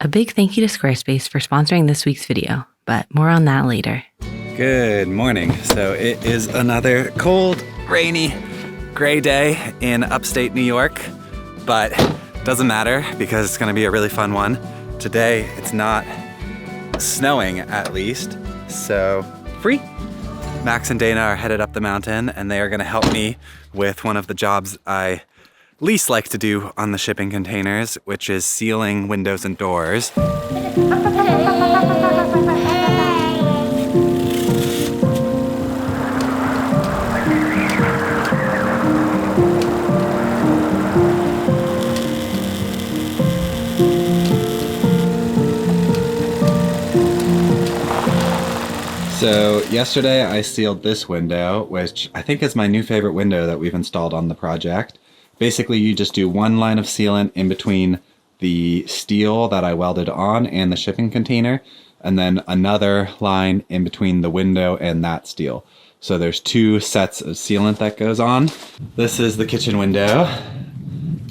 A big thank you to Squarespace for sponsoring this week's video, but more on that later. Good morning. So it is another cold, rainy, gray day in upstate New York, but doesn't matter because it's gonna be a really fun one. Today, it's not snowing at least, so free. Max and Dana are headed up the mountain and they are gonna help me with one of the jobs I least like to do on the shipping containers, which is sealing windows and doors. So yesterday I sealed this window, which I think is my new favorite window that we've installed on the project. Basically, you just do one line of sealant in between the steel that I welded on and the shipping container, and then another line in between the window and that steel. So there's two sets of sealant that goes on. This is the kitchen window.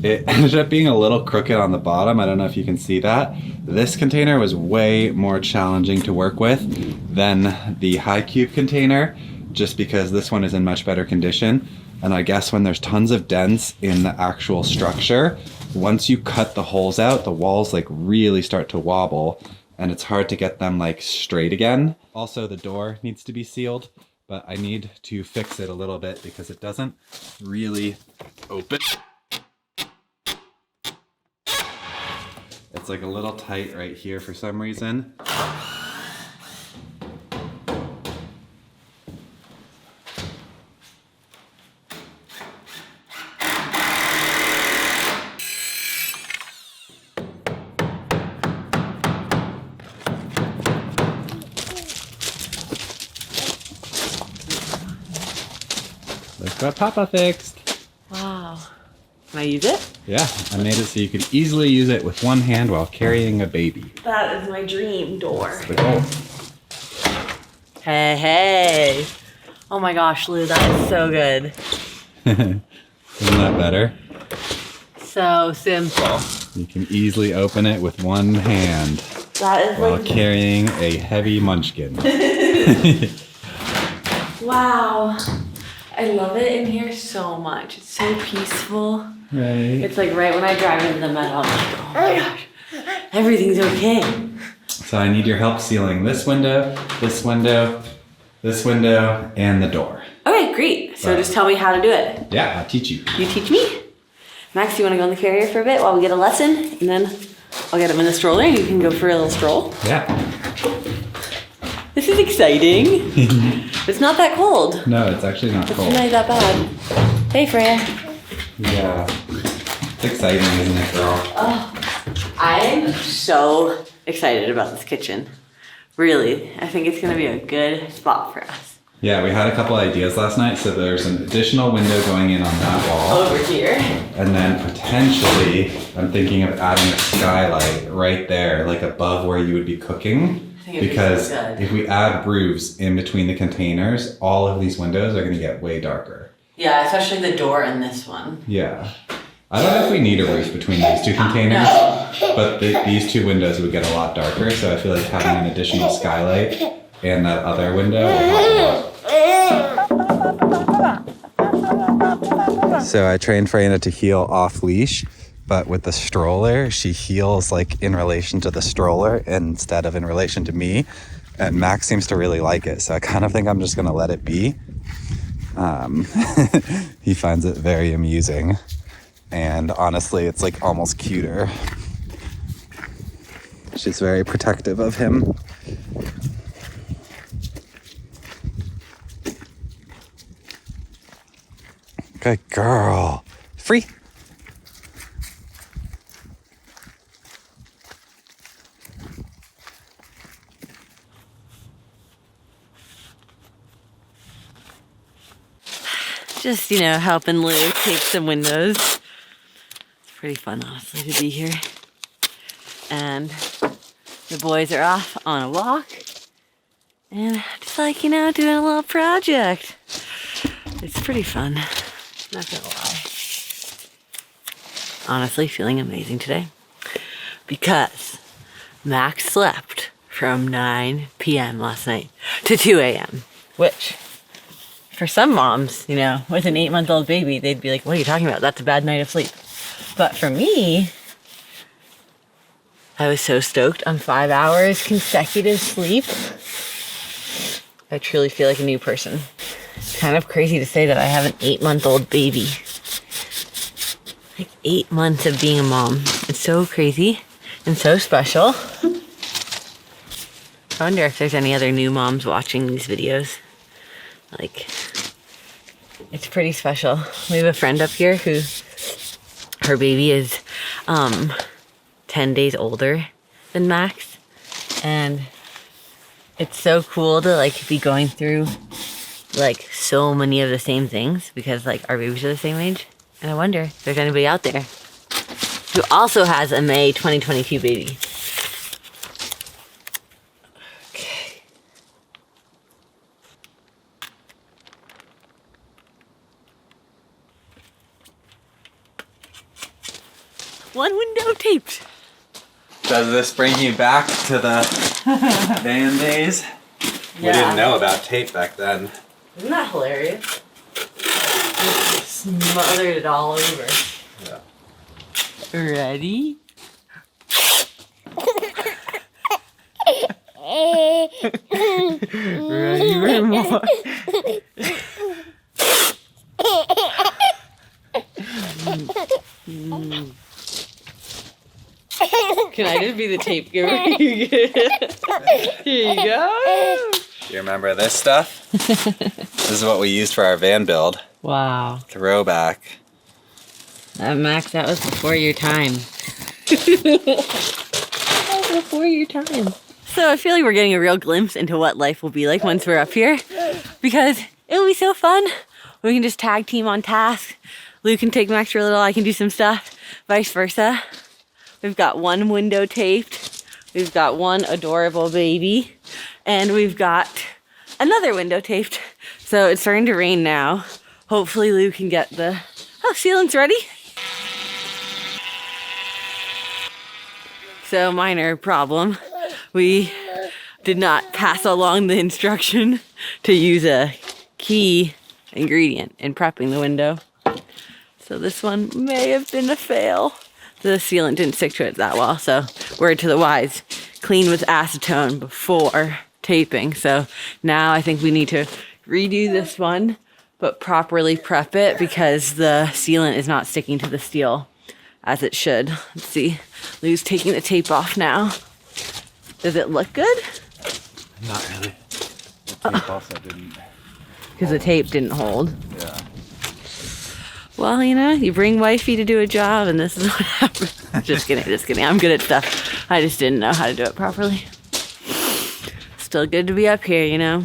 It ended up being a little crooked on the bottom. I don't know if you can see that. This container was way more challenging to work with than the high cube container, just because this one is in much better condition. And I guess when there's tons of dents in the actual structure, once you cut the holes out, the walls like really start to wobble and it's hard to get them like straight again. Also, the door needs to be sealed, but I need to fix it a little bit because it doesn't really open. It's like a little tight right here for some reason. Look what Papa fixed. Wow. Can I use it? Yeah, I made it so you could easily use it with one hand while carrying a baby. That is my dream door. That's the goal. Hey. Oh my gosh, Lou, that is so good. Isn't that better? So simple. You can easily open it with one hand That is while like... carrying a heavy munchkin. Wow. I love it in here so much. It's so peaceful. Right. It's like right when I drive into the meadow, I'm like, oh my gosh, everything's okay. So I need your help sealing this window, this window, this window, and the door. Okay, great. So just tell me how to do it. Yeah, I'll teach you. You teach me? Max, you want to go in the carrier for a bit while we get a lesson? And then I'll get him in the stroller and you can go for a little stroll. Yeah. This is exciting. It's not that cold. No, it's actually not cold. It's not that bad. Hey, Freya. Yeah. It's exciting, isn't it, girl? Oh, I'm so excited about this kitchen. Really, I think it's going to be a good spot for us. Yeah, we had a couple ideas last night. So there's an additional window going in on that wall. Over here. And then potentially, I'm thinking of adding a skylight right there, like above where you would be cooking. Because if we add roofs in between the containers, all of these windows are going to get way darker. Yeah, especially the door in this one. Yeah. I don't know if we need a roof between these two containers, but these two windows would get a lot darker, so I feel like having an additional skylight and that other window will help a lot. So I trained Freyna to heel off leash, but with the stroller, she heels like in relation to the stroller instead of in relation to me. And Max seems to really like it, so I kind of think I'm just gonna let it be. He finds it very amusing. And honestly, it's like almost cuter. She's very protective of him. Good girl. Free. Just, you know, helping Lou take some windows. It's pretty fun, honestly, to be here. And the boys are off on a walk. And just like, you know, doing a little project. It's pretty fun, not gonna lie. Honestly, feeling amazing today. Because Max slept from 9 p.m. last night to 2 a.m., which for some moms, you know, with an 8-month-old baby, they'd be like, what are you talking about? That's a bad night of sleep. But for me, I was so stoked on 5 hours consecutive sleep. I truly feel like a new person. It's kind of crazy to say that I have an 8-month-old baby. Like 8 months of being a mom. It's so crazy and so special. I wonder if there's any other new moms watching these videos. Like, it's pretty special. We have a friend up here who, her baby is 10 days older than Max. And it's so cool to like be going through like so many of the same things because like our babies are the same age. And I wonder if there's anybody out there who also has a May 2022 baby. Okay. One window taped. Does this bring you back to the van days? Yeah. We didn't know about tape back then. Isn't that hilarious? Just smothered it all over. Yeah. Ready? Ready for more? Can I just be the tape giver? Here you go. You remember this stuff? This is what we used for our van build. Wow. Throwback. Max, that was before your time. That was before your time. So I feel like we're getting a real glimpse into what life will be like once we're up here. Because it'll be so fun. We can just tag team on task. Luke can take Max for a little, I can do some stuff. Vice versa. We've got one window taped. We've got one adorable baby. And we've got another window taped. So it's starting to rain now. Hopefully Luke can get the... Oh, sealant's ready. So minor problem. We did not pass along the instruction to use a key ingredient in prepping the window. So this one may have been a fail. The sealant didn't stick to it that well, so word to the wise, clean with acetone before taping. So now I think we need to redo this one, but properly prep it because the sealant is not sticking to the steel as it should. Let's see, Lou's taking the tape off now. Does it look good? Not really. The tape also didn't. Because the tape didn't hold. Yeah. Well, you know, you bring wifey to do a job and this is what happens. Just kidding, just kidding. I'm good at stuff. I just didn't know how to do it properly. Still good to be up here, you know.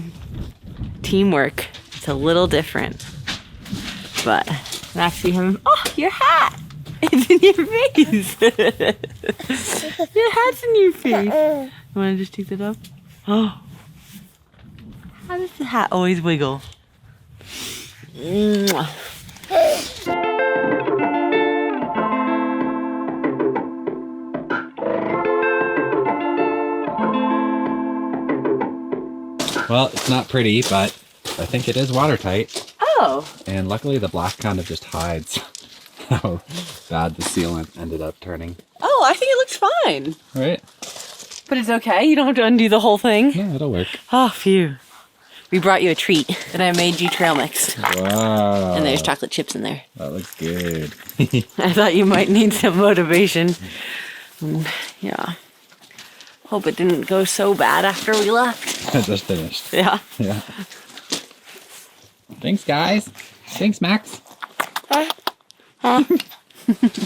Teamwork. It's a little different. But Max, you have... Oh, your hat! It's in your face. Your hat's in your face. You want to just take that up? Oh. How does the hat always wiggle? Mwah. Well, it's not pretty, but I think it is watertight. Oh. And luckily the black kind of just hides how bad the sealant ended up turning. Oh, I think it looks fine. Right? But it's okay. You don't have to undo the whole thing. Yeah, it'll work. Oh, phew. We brought you a treat that I made you trail mix. Wow. And there's chocolate chips in there. That looks good. I thought you might need some motivation. Yeah. Hope it didn't go so bad after we left. I just finished. Yeah. Yeah. Thanks, guys. Thanks, Max.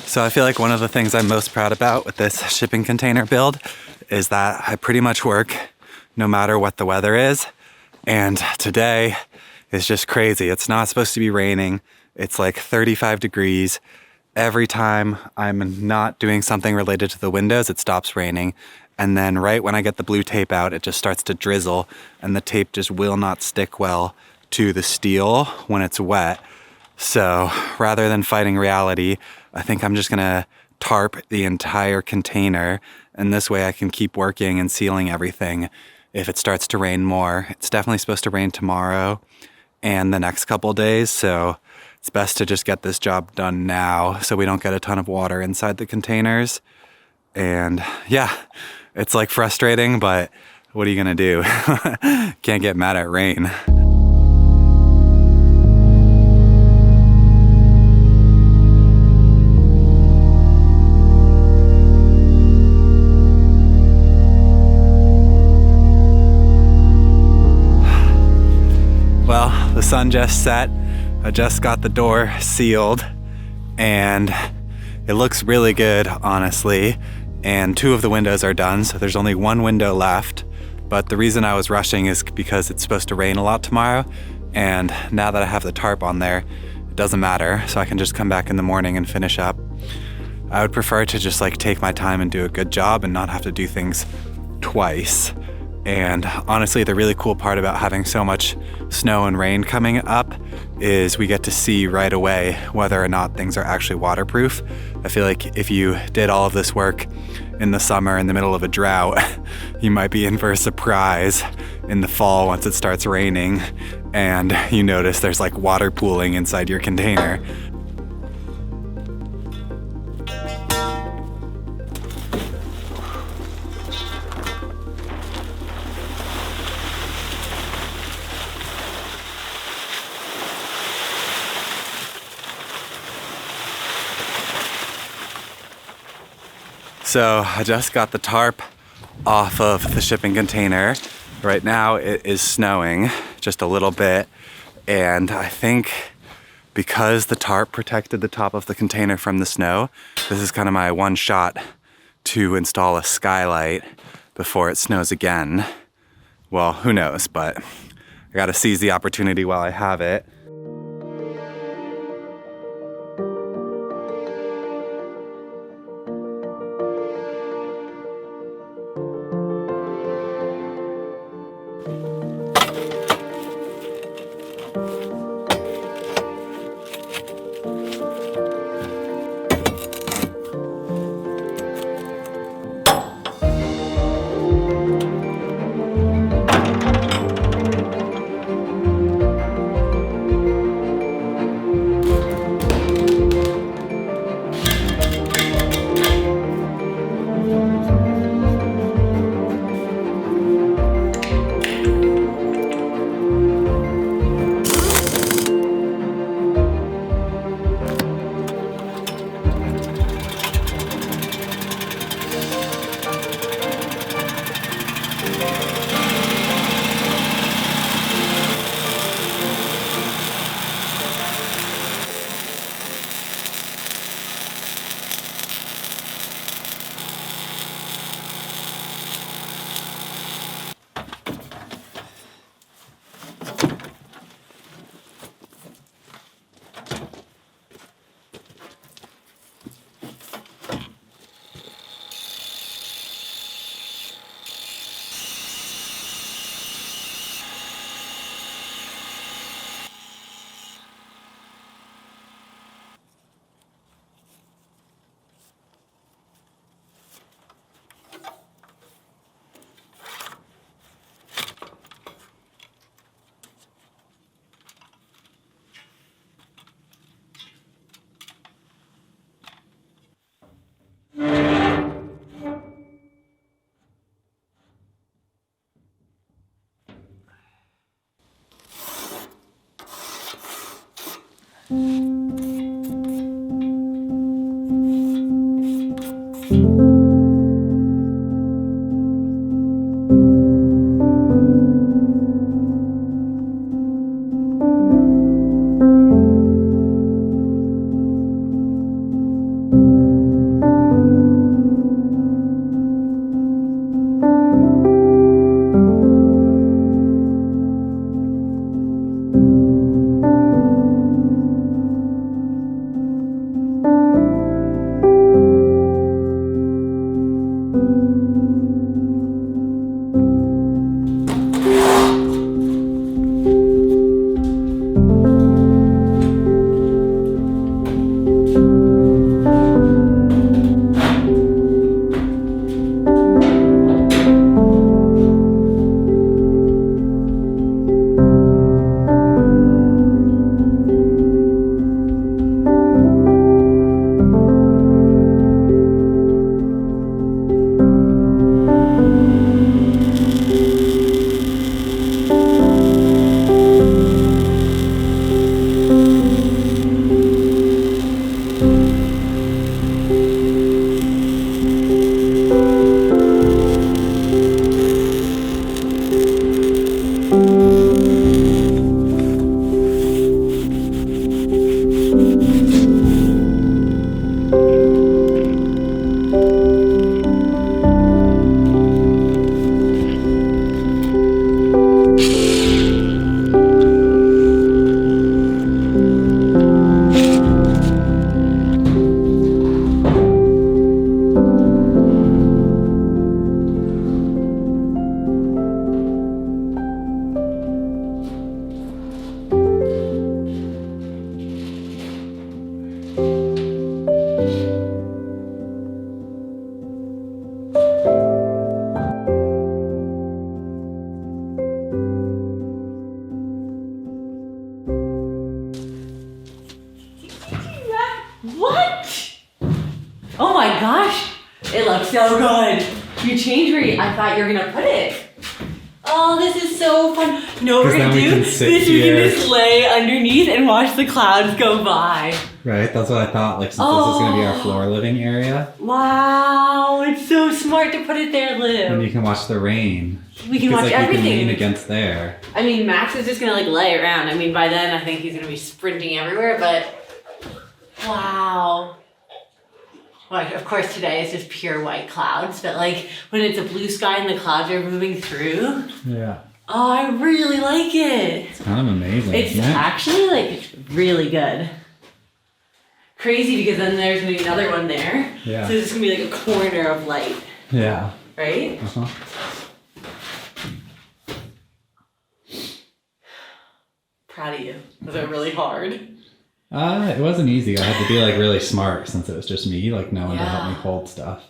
So I feel like one of the things I'm most proud about with this shipping container build is that I pretty much work no matter what the weather is. And today is just crazy. It's not supposed to be raining. It's like 35 degrees. Every time I'm not doing something related to the windows, it stops raining. And then right when I get the blue tape out, it just starts to drizzle and the tape just will not stick well to the steel when it's wet. So rather than fighting reality, I think I'm just gonna tarp the entire container and this way I can keep working and sealing everything if it starts to rain more. It's definitely supposed to rain tomorrow and the next couple days, so it's best to just get this job done now so we don't get a ton of water inside the containers. And yeah, it's like frustrating, but what are you gonna do? Can't get mad at rain. Well, the sun just set. I just got the door sealed and it looks really good, honestly. And 2 of the windows are done, so there's only 1 window left. But the reason I was rushing is because it's supposed to rain a lot tomorrow. And now that I have the tarp on there, it doesn't matter. So I can just come back in the morning and finish up. I would prefer to just like take my time and do a good job and not have to do things twice. And honestly, the really cool part about having so much snow and rain coming up is we get to see right away whether or not things are actually waterproof. I feel like if you did all of this work in the summer in the middle of a drought, you might be in for a surprise in the fall once it starts raining and you notice there's like water pooling inside your container. So I just got the tarp off of the shipping container. Right now it is snowing just a little bit, and I think because the tarp protected the top of the container from the snow, this is kind of my one shot to install a skylight before it snows again. Well, who knows, but I gotta seize the opportunity while I have it. so good. You changed where I thought you were gonna put it. Oh, this is so fun. You know what we're gonna do? We can just lay underneath and watch the clouds go by. Right, that's what I thought, like, since this is gonna be our floor living area. Wow, it's so smart to put it there, Lou. And you can watch the rain. We can watch everything. You can lean against there. I mean, Max is just gonna like lay around. I mean, by then I think he's gonna be sprinting everywhere, but wow. Well, of course today is just pure white clouds, but like when it's a blue sky and the clouds are moving through. Yeah. Oh, I really like it. It's kind of amazing. It's actually like really good. Crazy because then there's gonna be another one there. Yeah. So it's gonna be like a corner of light. Yeah. Right? Uh-huh. Proud of you. Was it really hard? It wasn't easy. I had to be like really smart since it was just me, like no one to help me hold stuff.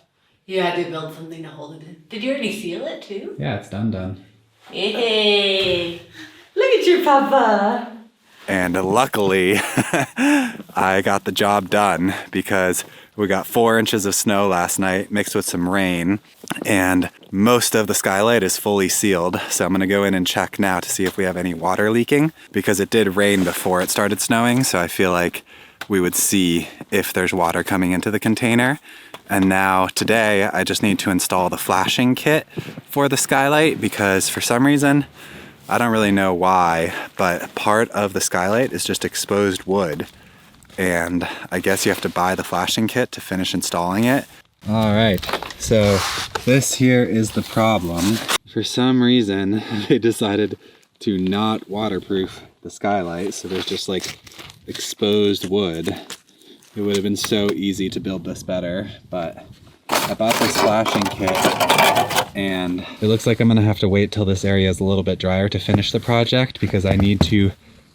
You had to build something to hold it in. Did you already seal it too? Yeah, it's done. Hey, look at your papa. And luckily, I got the job done because we got 4 inches of snow last night mixed with some rain, and most of the skylight is fully sealed. So I'm gonna go in and check now to see if we have any water leaking, because it did rain before it started snowing. So I feel like we would see if there's water coming into the container. And now today I just need to install the flashing kit for the skylight, because for some reason, I don't really know why, but part of the skylight is just exposed wood. And I guess you have to buy the flashing kit to finish installing it. All right, so this here is the problem. For some reason, they decided to not waterproof the skylight, so there's just like exposed wood. It would have been so easy to build this better, but I bought this flashing kit, and it looks like I'm gonna have to wait till this area is a little bit drier to finish the project, because I need to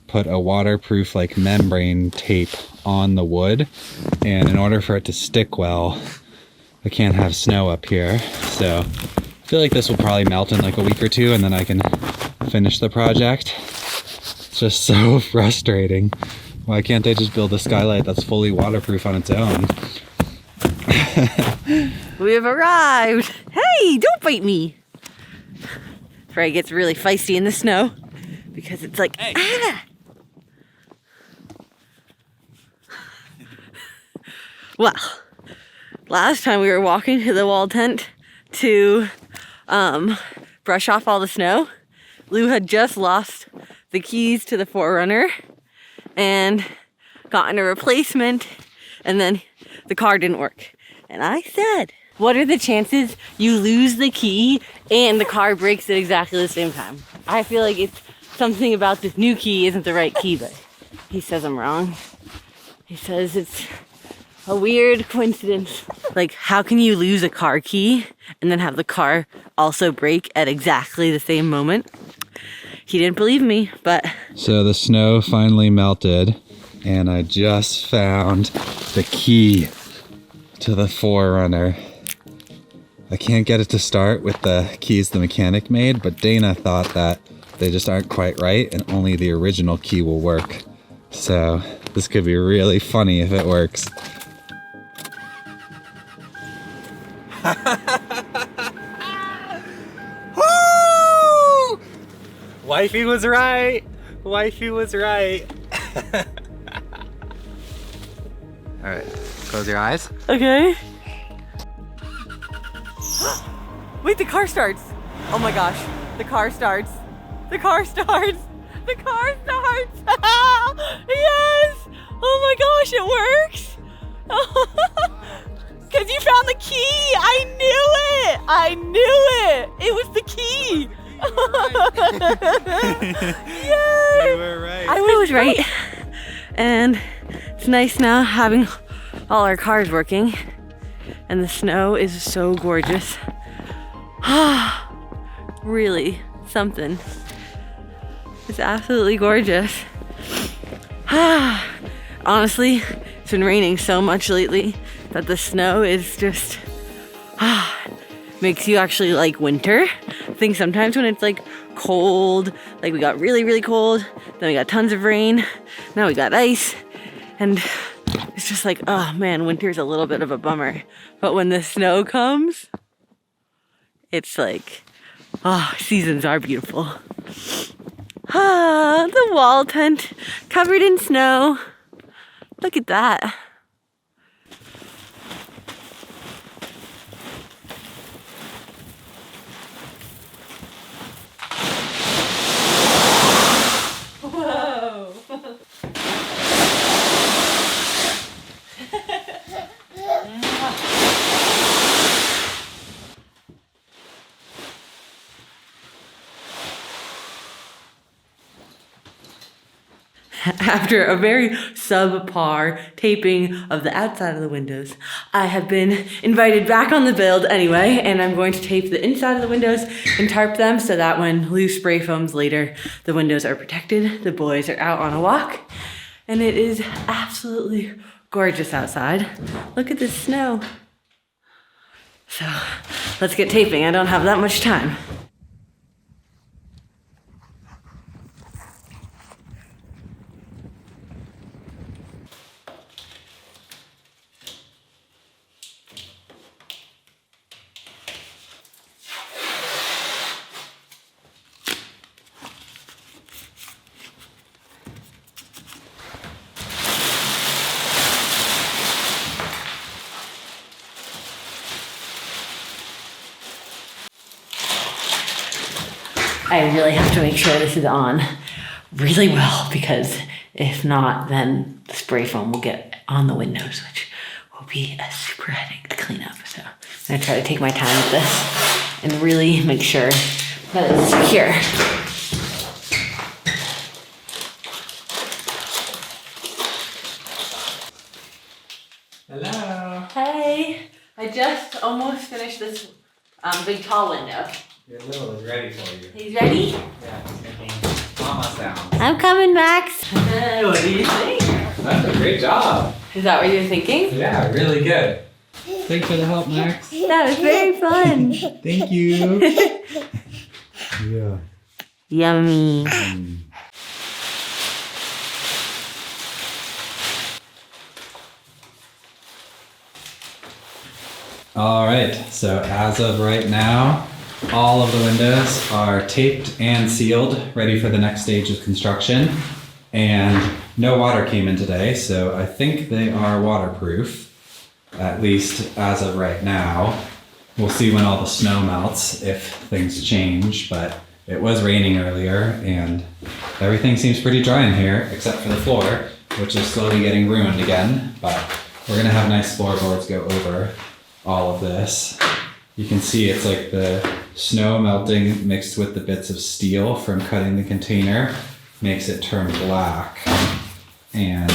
put a waterproof like membrane tape on the wood, and in order for it to stick well, I can't have snow up here. So I feel like this will probably melt in like a week or two, and then I can finish the project. It's just so frustrating. Why can't they just build a skylight that's fully waterproof on its own? We have arrived. Hey, don't bite me. Frey gets really feisty in the snow because it's like, hey. Ah. Well, last time we were walking to the wall tent to brush off all the snow, Lou had just lost the keys to the 4Runner and gotten a replacement, and then the car didn't work. And I said, what are the chances you lose the key and the car breaks at exactly the same time? I feel like it's something about this new key isn't the right key, but he says I'm wrong. He says it's a weird coincidence. Like, how can you lose a car key and then have the car also break at exactly the same moment? He didn't believe me, but... So the snow finally melted, and I just found the key to the 4Runner. I can't get it to start with the keys the mechanic made, but Dana thought that they just aren't quite right and only the original key will work. So this could be really funny if it works. Woo! Wifey was right. Wifey was right. All right, close your eyes. Okay. Wait, the car starts. Oh my gosh, the car starts. The car starts. The car starts. Yes. Oh my gosh, it works. Because you found the key. I knew it. I knew it. It was the key. Yay. You were right. I was right. And it's nice now having all our cars working. And the snow is so gorgeous. Really something. It's absolutely gorgeous. Honestly, it's been raining so much lately that the snow is just makes you actually like winter. I think sometimes when it's like cold, like we got really, really cold, then we got tons of rain, now we got ice, and it's just like, oh man, winter's a little bit of a bummer. But when the snow comes, it's like, oh, seasons are beautiful. Ah, the wall tent covered in snow. Look at that. Whoa. After a very subpar taping of the outside of the windows, I have been invited back on the build anyway, and I'm going to tape the inside of the windows and tarp them so that when Lou spray foams later, the windows are protected, the boys are out on a walk, and it is absolutely gorgeous outside. Look at this snow. So let's get taping. I don't have that much time. I really have to make sure this is on really well, because if not, then the spray foam will get on the windows, which will be a super headache to clean up. So I'm gonna try to take my time with this and really make sure that it's secure. Hello. Hey, I just almost finished this big tall window. Your little is ready for you. He's ready? Yeah, he's making mama sounds. I'm coming, Max. What do you think? That's a great job. Is that what you're thinking? Yeah, really good. Thanks for the help, Max. That was very fun. Thank you. Yeah. Yummy. All right, so as of right now, all of the windows are taped and sealed, ready for the next stage of construction. And no water came in today, so I think they are waterproof, at least as of right now. We'll see when all the snow melts if things change, but it was raining earlier and everything seems pretty dry in here, except for the floor, which is slowly getting ruined again. But we're gonna have nice floorboards go over all of this. You can see it's like the snow melting mixed with the bits of steel from cutting the container makes it turn black. And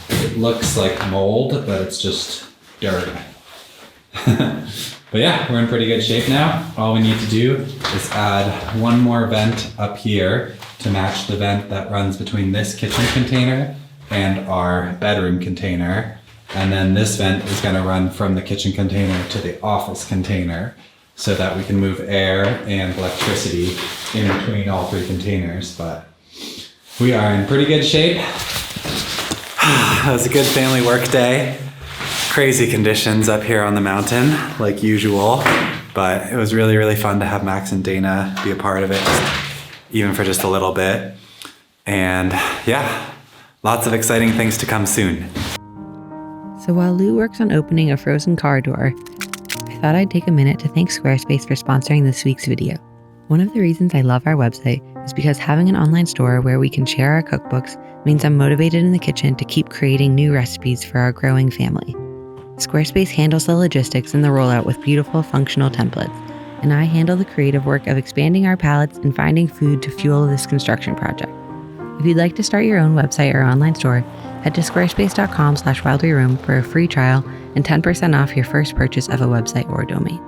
it looks like mold, but it's just dirt. But yeah, we're in pretty good shape now. All we need to do is add one more vent up here to match the vent that runs between this kitchen container and our bedroom container. And then this vent is going to run from the kitchen container to the office container so that we can move air and electricity in between all three containers. But we are in pretty good shape. It was a good family work day. Crazy conditions up here on the mountain, like usual. But it was really, really fun to have Max and Dana be a part of it, even for just a little bit. And yeah, lots of exciting things to come soon. So while Lou works on opening a frozen car door, I thought I'd take a minute to thank Squarespace for sponsoring this week's video. One of the reasons I love our website is because having an online store where we can share our cookbooks means I'm motivated in the kitchen to keep creating new recipes for our growing family. Squarespace handles the logistics and the rollout with beautiful functional templates, and I handle the creative work of expanding our palettes and finding food to fuel this construction project. If you'd like to start your own website or online store, head to squarespace.com/wildlyroom for a free trial and 10% off your first purchase of a website or domain.